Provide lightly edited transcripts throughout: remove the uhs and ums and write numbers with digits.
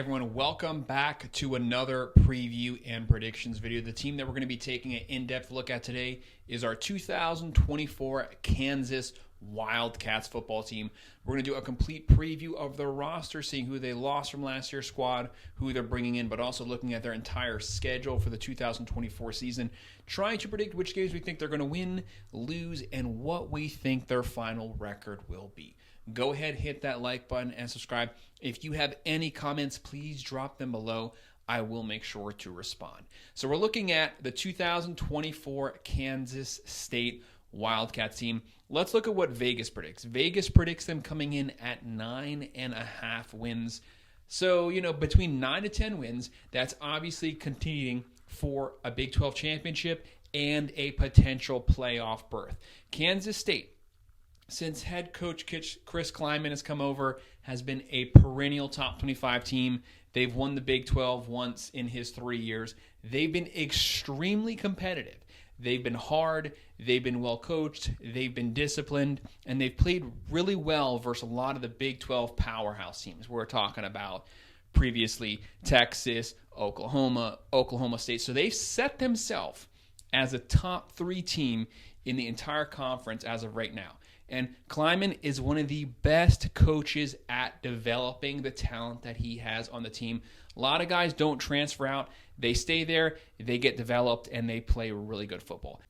everyone. Welcome back to another preview and predictions video. The team that we're going to be taking an in-depth look at today is our 2024 Kansas Wildcats football team. We're going to do a complete preview of their roster, seeing who they lost from last year's squad, who they're bringing in, but also looking at their entire schedule for the 2024 season, trying to predict which games we think they're going to win, lose, and what we think their final record will be. Go ahead, hit that like button and subscribe. If you have any comments, please drop them below. I will make sure to respond. So we're looking at the 2024 Kansas State Wildcats team. Let's look at what Vegas predicts. Vegas predicts them coming in at 9.5 wins. So, between 9 to 10 wins, that's obviously competing for a Big 12 championship and a potential playoff berth. Kansas State, since head coach Chris Klieman has come over, has been a perennial top 25 team. They've won the Big 12 once in his 3 years. They've been extremely competitive. They've been hard, they've been well coached, they've been disciplined, and they've played really well versus a lot of the Big 12 powerhouse teams we're talking about previously: Texas, Oklahoma State. So they've set themselves as a top 3 team in the entire conference as of right now. And Klieman is one of the best coaches at developing the talent that he has on the team. A lot of guys don't transfer out. They stay there, they get developed, and they play really good football.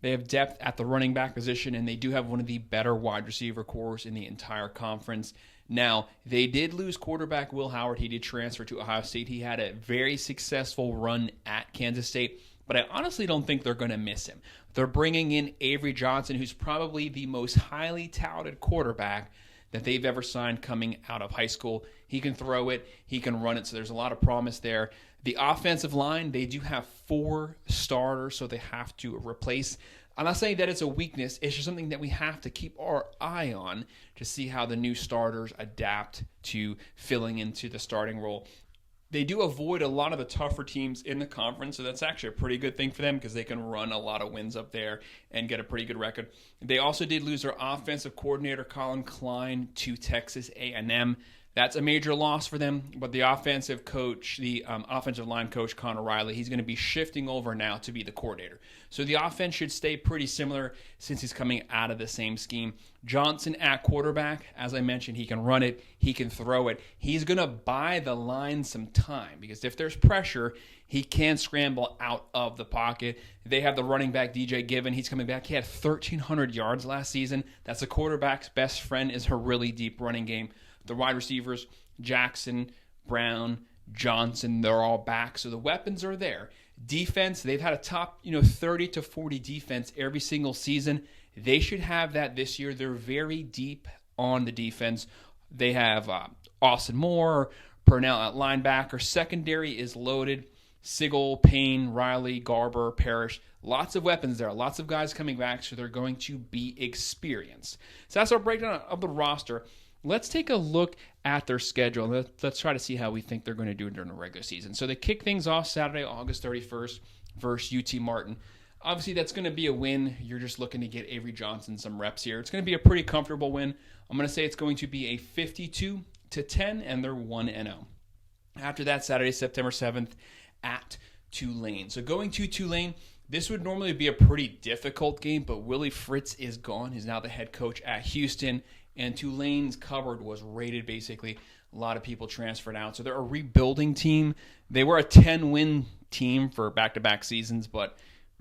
They have depth at the running back position, and they do have one of the better wide receiver corps in the entire conference. Now, they did lose quarterback Will Howard. He did transfer to Ohio State. He had a very successful run at Kansas State, but I honestly don't think they're going to miss him. They're bringing in Avery Johnson, who's probably the most highly touted quarterback that they've ever signed coming out of high school. He can throw it, he can run it, so there's a lot of promise there. The offensive line, they do have 4 starters, so they have to replace. I'm not saying that it's a weakness, it's just something that we have to keep our eye on to see how the new starters adapt to filling into the starting role. They do avoid a lot of the tougher teams in the conference, so that's actually a pretty good thing for them because they can run a lot of wins up there and get a pretty good record. They also did lose their offensive coordinator, Colin Klein, to Texas A&M. That's a major loss for them, but the offensive coach, the offensive line coach, Connor Riley, he's going to be shifting over now to be the coordinator. So the offense should stay pretty similar since he's coming out of the same scheme. Johnson at quarterback, as I mentioned, he can run it, he can throw it. He's going to buy the line some time because if there's pressure, he can scramble out of the pocket. They have the running back, DJ Given. He's coming back. He had 1,300 yards last season. That's a quarterback's best friend, is a really deep running game. The wide receivers, Jackson, Brown, Johnson, they're all back. So the weapons are there. Defense, they've had a top 30 to 40 defense every single season. They should have that this year. They're very deep on the defense. They have Austin Moore, Purnell at linebacker. Secondary is loaded. Sigel, Payne, Riley, Garber, Parrish. Lots of weapons there. Lots of guys coming back, so they're going to be experienced. So that's our breakdown of the roster. Let's take a look at their schedule. Let's try to see how we think they're going to do during the regular season. So they kick things off Saturday, August 31st versus UT Martin. Obviously, that's going to be a win. You're just looking to get Avery Johnson some reps here. It's going to be a pretty comfortable win. I'm going to say it's going to be a 52-10, and they're 1-0. After that, Saturday, September 7th at Tulane. So going to Tulane, this would normally be a pretty difficult game, but Willie Fritz is gone. He's now the head coach at Houston. And Tulane's cupboard was raided, basically. A lot of people transferred out. So they're a rebuilding team. They were a 10-win team for back-to-back seasons, but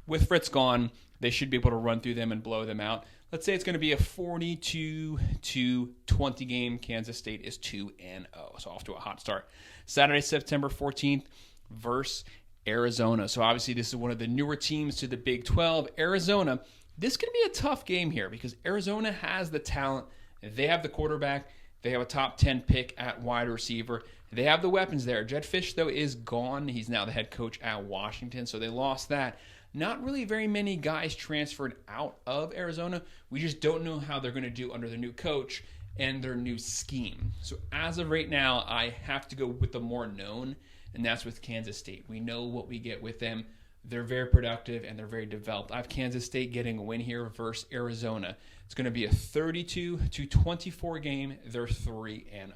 with Fritz gone, they should be able to run through them and blow them out. Let's say it's going to be a 42-20 game. Kansas State is 2-0, so off to a hot start. Saturday, September 14th versus Arizona. So obviously this is one of the newer teams to the Big 12. Arizona, this could be a tough game here because Arizona has the talent. They have the quarterback. They have a top 10 pick at wide receiver. They have the weapons there. Jedd Fisch, though, is gone. He's now the head coach at Washington, so they lost that. Not really very many guys transferred out of Arizona. We just don't know how they're going to do under the new coach and their new scheme. So as of right now, I have to go with the more known, and that's with Kansas State. We know what we get with them. They're very productive and they're very developed. I have Kansas State getting a win here versus Arizona. It's going to be a 32-24 game. They're 3-0.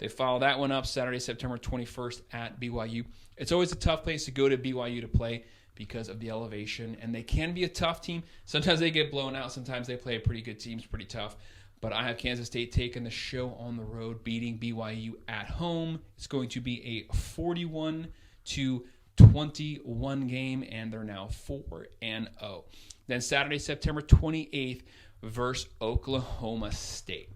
They follow that one up Saturday, September 21st at BYU. It's always a tough place to go to BYU to play because of the elevation, and they can be a tough team. Sometimes they get blown out. Sometimes they play pretty good teams, pretty tough. But I have Kansas State taking the show on the road, beating BYU at home. It's going to be a 41-21 game, and they're now 4-0. Then Saturday, September 28th versus Oklahoma State.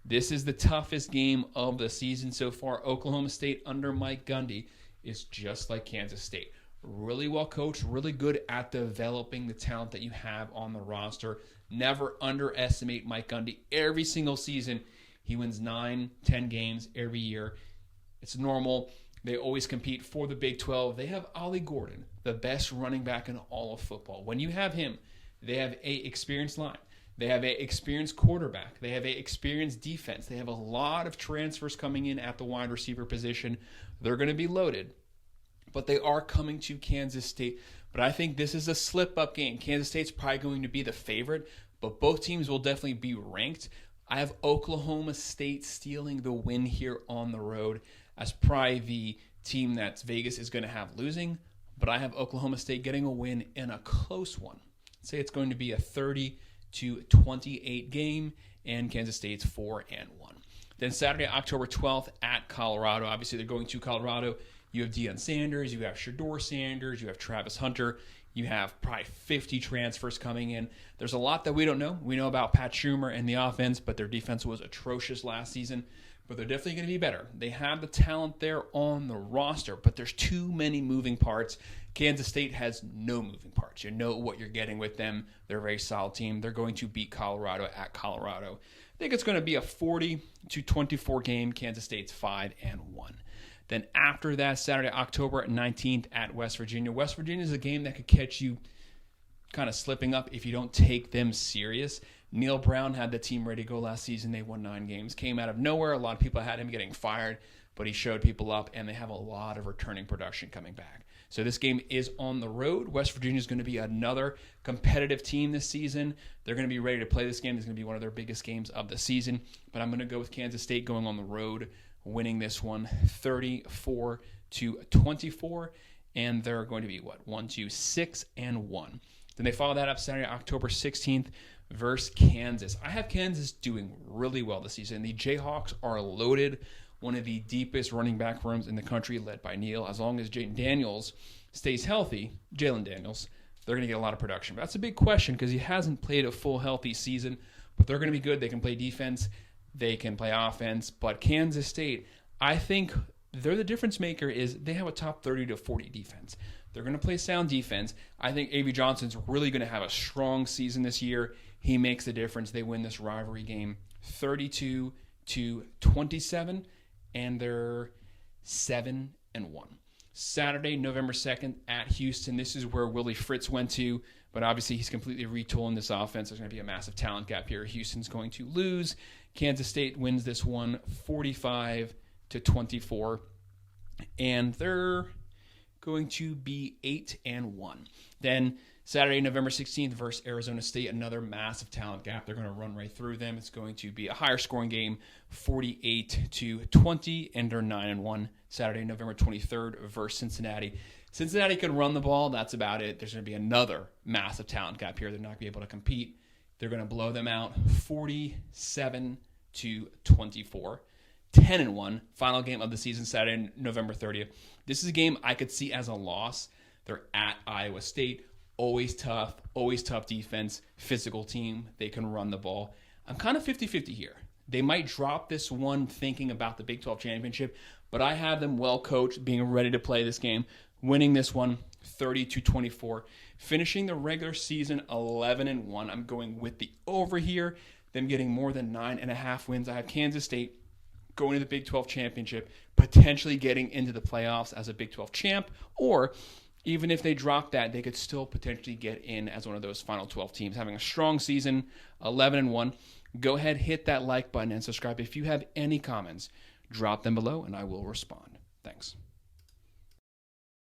This is the toughest game of the season so far. Oklahoma State under Mike Gundy is just like Kansas State. Really well coached, really good at developing the talent that you have on the roster. Never underestimate Mike Gundy. Every single season, he wins 9-10 games every year. It's normal. They always compete for the Big 12. They have Ollie Gordon, the best running back in all of football. When you have him, they have an experienced line. They have an experienced quarterback. They have an experienced defense. They have a lot of transfers coming in at the wide receiver position. They're going to be loaded, but they are coming to Kansas State. But I think this is a slip-up game. Kansas State's probably going to be the favorite, but both teams will definitely be ranked. I have Oklahoma State stealing the win here on the road as probably the team that Vegas is going to have losing, but I have Oklahoma State getting a win in a close one. I'd say it's going to be a 30-28 game, and Kansas State's 4-1. Then Saturday, October 12th at Colorado. Obviously, they're going to Colorado. You have Deion Sanders, you have Shedeur Sanders, you have Travis Hunter, you have probably 50 transfers coming in. There's a lot that we don't know. We know about Pat Schumer and the offense, but their defense was atrocious last season. But they're definitely going to be better. They have the talent there on the roster, but there's too many moving parts. Kansas State has no moving parts. You know what you're getting with them. They're a very solid team. They're going to beat Colorado at Colorado. I think it's going to be a 40-24 game. Kansas State's 5-1. Then after that, Saturday, October 19th at West Virginia. West Virginia is a game that could catch you kind of slipping up if you don't take them serious. Neil Brown had the team ready to go last season. They won 9 games. Came out of nowhere. A lot of people had him getting fired, but he showed people up, and they have a lot of returning production coming back. So this game is on the road. West Virginia is going to be another competitive team this season. They're going to be ready to play this game. It's going to be one of their biggest games of the season. But I'm going to go with Kansas State going on the road, winning this one 34-24, and they're going to be 6-1. Then they follow that up Saturday, October 16th versus Kansas. I have Kansas doing really well this season. The Jayhawks are loaded, one of the deepest running back rooms in the country, led by Neal. As long as Jayden Daniels stays healthy, Jayden Daniels, they're going to get a lot of production. But that's a big question because he hasn't played a full healthy season, but they're going to be good. They can play defense. They can play offense, but Kansas State, I think they're the difference maker is they have a top 30 to 40 defense. They're going to play sound defense. I think A.V. Johnson's really going to have a strong season this year. He makes the difference. They win this rivalry game 32-27, and they're 7-1. Saturday, November 2nd at Houston. This is where Willie Fritz went to, but obviously he's completely retooling this offense. There's going to be a massive talent gap here. Houston's going to lose. Kansas State wins this one 45-24, and they're going to be 8-1. Then Saturday, November 16th versus Arizona State, another massive talent gap. They're going to run right through them. It's going to be a higher scoring game, 48-20, and they're 9-1. Saturday, November 23rd versus Cincinnati. Cincinnati can run the ball. That's about it. There's going to be another massive talent gap here. They're not going to be able to compete. They're going to blow them out 47-24. 10-1. Final game of the season, Saturday, November 30th. This is a game I could see as a loss. They're at Iowa State. Always tough defense, physical team. They can run the ball. I'm kind of 50-50 here. They might drop this one thinking about the Big 12 championship, but I have them well coached, being ready to play this game, winning this one 30-24, finishing the regular season 11-1. I'm going with the over here, them getting more than 9.5 wins. I have Kansas State going to the Big 12 championship, potentially getting into the playoffs as a Big 12 champ, or even if they drop that, they could still potentially get in as one of those final 12 teams. Having a strong season, 11-1. Go ahead, hit that like button and subscribe. If you have any comments, drop them below and I will respond. Thanks.